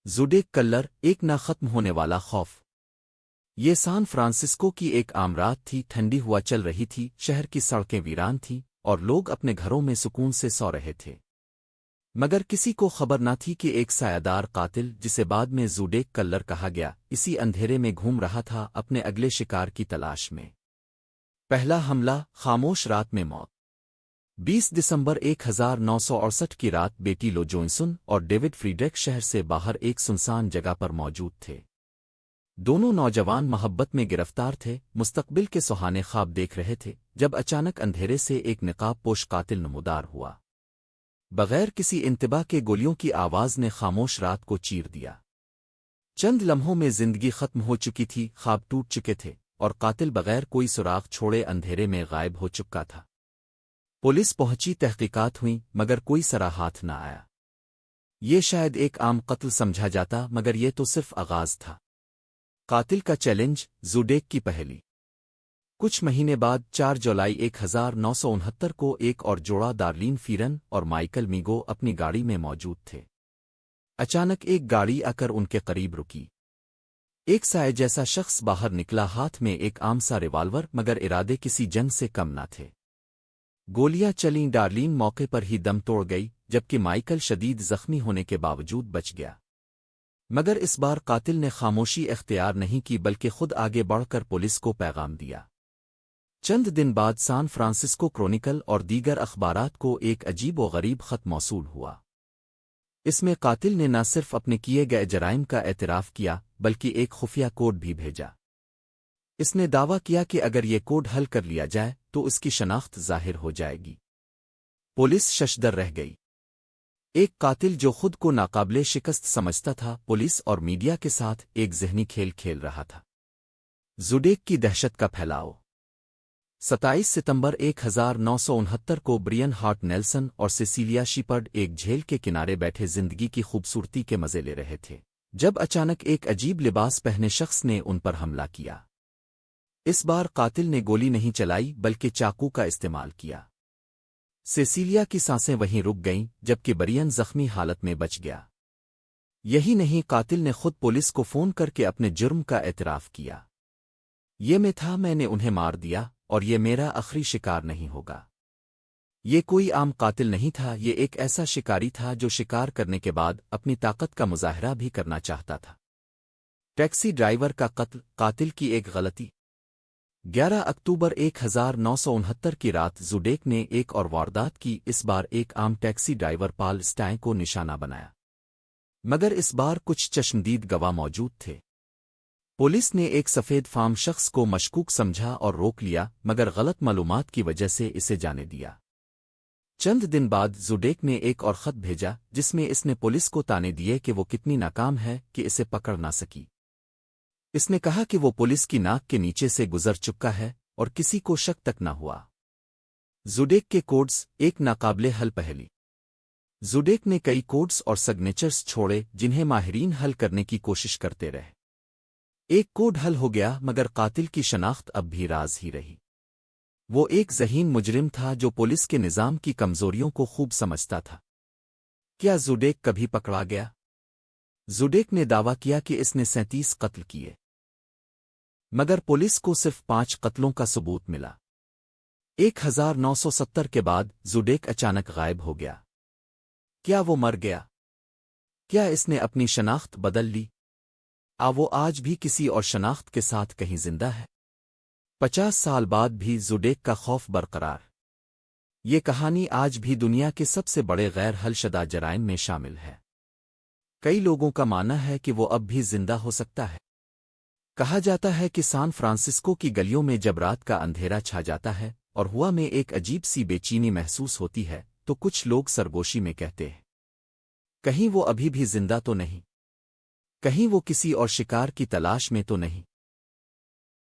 Zodiac colour, ایک نہ ختم ہونے والا خوف۔ یہ سان فرانسسکو کی ایک عام رات تھی، ٹھنڈی ہوا چل رہی تھی، شہر کی سڑکیں ویران تھیں اور لوگ اپنے گھروں میں سکون سے سو رہے تھے۔ مگر کسی کو خبر نہ تھی کہ ایک سایہ دار قاتل، جسے بعد میں زوڈیک کلر کہا گیا، اسی اندھیرے میں گھوم رہا تھا اپنے اگلے شکار کی تلاش میں۔ پہلا حملہ، خاموش رات میں موت۔ 20 دسمبر 1968 کی رات بیٹی لو جونسن اور ڈیوڈ فریڈرک شہر سے باہر ایک سنسان جگہ پر موجود تھے۔ دونوں نوجوان محبت میں گرفتار تھے، مستقبل کے سہانے خواب دیکھ رہے تھے، جب اچانک اندھیرے سے ایک نقاب پوش قاتل نمودار ہوا۔ بغیر کسی انتباہ کے گولیوں کی آواز نے خاموش رات کو چیر دیا۔ چند لمحوں میں زندگی ختم ہو چکی تھی، خواب ٹوٹ چکے تھے، اور قاتل بغیر کوئی سراغ چھوڑے اندھیرے میں غائب ہو چکا تھا۔ پولیس پہنچی، تحقیقات ہوئیں، مگر کوئی سرا ہاتھ نہ آیا۔ یہ شاید ایک عام قتل سمجھا جاتا، مگر یہ تو صرف آغاز تھا۔ قاتل کا چیلنج، زوڈیک کی پہلی۔ کچھ مہینے بعد 4 جولائی 1969 کو ایک اور جوڑا، دارلین فیرن اور مائیکل میگو، اپنی گاڑی میں موجود تھے۔ اچانک ایک گاڑی آ کر ان کے قریب رکی۔ ایک سائے جیسا شخص باہر نکلا، ہاتھ میں ایک عام سا ریوالور، مگر ارادے کسی جنگ سے کم نہ تھے۔ گولیاں چلیں، ڈارلین موقع پر ہی دم توڑ گئی، جبکہ مائیکل شدید زخمی ہونے کے باوجود بچ گیا۔ مگر اس بار قاتل نے خاموشی اختیار نہیں کی، بلکہ خود آگے بڑھ کر پولیس کو پیغام دیا۔ چند دن بعد سان فرانسسکو کرونیکل اور دیگر اخبارات کو ایک عجیب و غریب خط موصول ہوا۔ اس میں قاتل نے نہ صرف اپنے کیے گئے جرائم کا اعتراف کیا، بلکہ ایک خفیہ کوڈ بھی بھیجا۔ اس نے دعویٰ کیا کہ اگر یہ کوڈ حل کر لیا جائے تو اس کی شناخت ظاہر ہو جائے گی۔ پولیس ششدر رہ گئی۔ ایک قاتل جو خود کو ناقابل شکست سمجھتا تھا، پولیس اور میڈیا کے ساتھ ایک ذہنی کھیل کھیل رہا تھا۔ زوڈیک کی دہشت کا پھیلاؤ۔ 27 ستمبر 1969 کو برین ہارٹ نیلسن اور سیسیلیا شیپرڈ ایک جھیل کے کنارے بیٹھے زندگی کی خوبصورتی کے مزے لے رہے تھے، جب اچانک ایک عجیب لباس پہنے شخص نے ان پر حملہ کیا۔ اس بار قاتل نے گولی نہیں چلائی، بلکہ چاقو کا استعمال کیا۔ سیسیلیا کی سانسیں وہیں رک گئیں، جبکہ برین زخمی حالت میں بچ گیا۔ یہی نہیں، قاتل نے خود پولیس کو فون کر کے اپنے جرم کا اعتراف کیا۔ یہ میں تھا، میں نے انہیں مار دیا، اور یہ میرا آخری شکار نہیں ہوگا۔ یہ کوئی عام قاتل نہیں تھا، یہ ایک ایسا شکاری تھا جو شکار کرنے کے بعد اپنی طاقت کا مظاہرہ بھی کرنا چاہتا تھا۔ ٹیکسی ڈرائیور کا قتل، قاتل کی ایک غلطی۔ 11 اکتوبر 1969 کی رات زوڈیک نے ایک اور واردات کی، اس بار ایک عام ٹیکسی ڈرائیور پال اسٹائن کو نشانہ بنایا۔ مگر اس بار کچھ چشمدید گواہ موجود تھے۔ پولیس نے ایک سفید فام شخص کو مشکوک سمجھا اور روک لیا، مگر غلط معلومات کی وجہ سے اسے جانے دیا۔ چند دن بعد زوڈیک نے ایک اور خط بھیجا، جس میں اس نے پولیس کو تانے دیے کہ وہ کتنی ناکام ہے کہ اسے پکڑ نہ سکی۔ اس نے کہا کہ وہ پولیس کی ناک کے نیچے سے گزر چکا ہے اور کسی کو شک تک نہ ہوا۔ زوڈیک کے کوڈز، ایک ناقابل حل پہلی۔ زوڈیک نے کئی کوڈز اور سگنیچرز چھوڑے، جنہیں ماہرین حل کرنے کی کوشش کرتے رہے۔ ایک کوڈ حل ہو گیا، مگر قاتل کی شناخت اب بھی راز ہی رہی۔ وہ ایک ذہین مجرم تھا جو پولیس کے نظام کی کمزوریوں کو خوب سمجھتا تھا۔ کیا زوڈیک کبھی پکڑا گیا؟ زوڈیک نے دعویٰ کیا کہ اس نے 37 قتل کیے، مگر پولیس کو صرف 5 قتلوں کا ثبوت ملا۔ 1970 کے بعد زوڈیک اچانک غائب ہو گیا۔ کیا وہ مر گیا؟ کیا اس نے اپنی شناخت بدل لی؟ وہ آج بھی کسی اور شناخت کے ساتھ کہیں زندہ ہے؟ 50 سال بعد بھی زوڈیک کا خوف برقرار۔ یہ کہانی آج بھی دنیا کے سب سے بڑے غیر حل شدہ جرائم میں شامل ہے۔ کئی لوگوں کا ماننا ہے کہ وہ اب بھی زندہ ہو سکتا ہے۔ کہا جاتا ہے کہ سان فرانسسکو کی گلیوں میں جب رات کا اندھیرا چھا جاتا ہے اور ہوا میں ایک عجیب سی بے چینی محسوس ہوتی ہے، تو کچھ لوگ سرگوشی میں کہتے ہیں، کہیں وہ ابھی بھی زندہ تو نہیں؟ کہیں وہ کسی اور شکار کی تلاش میں تو نہیں؟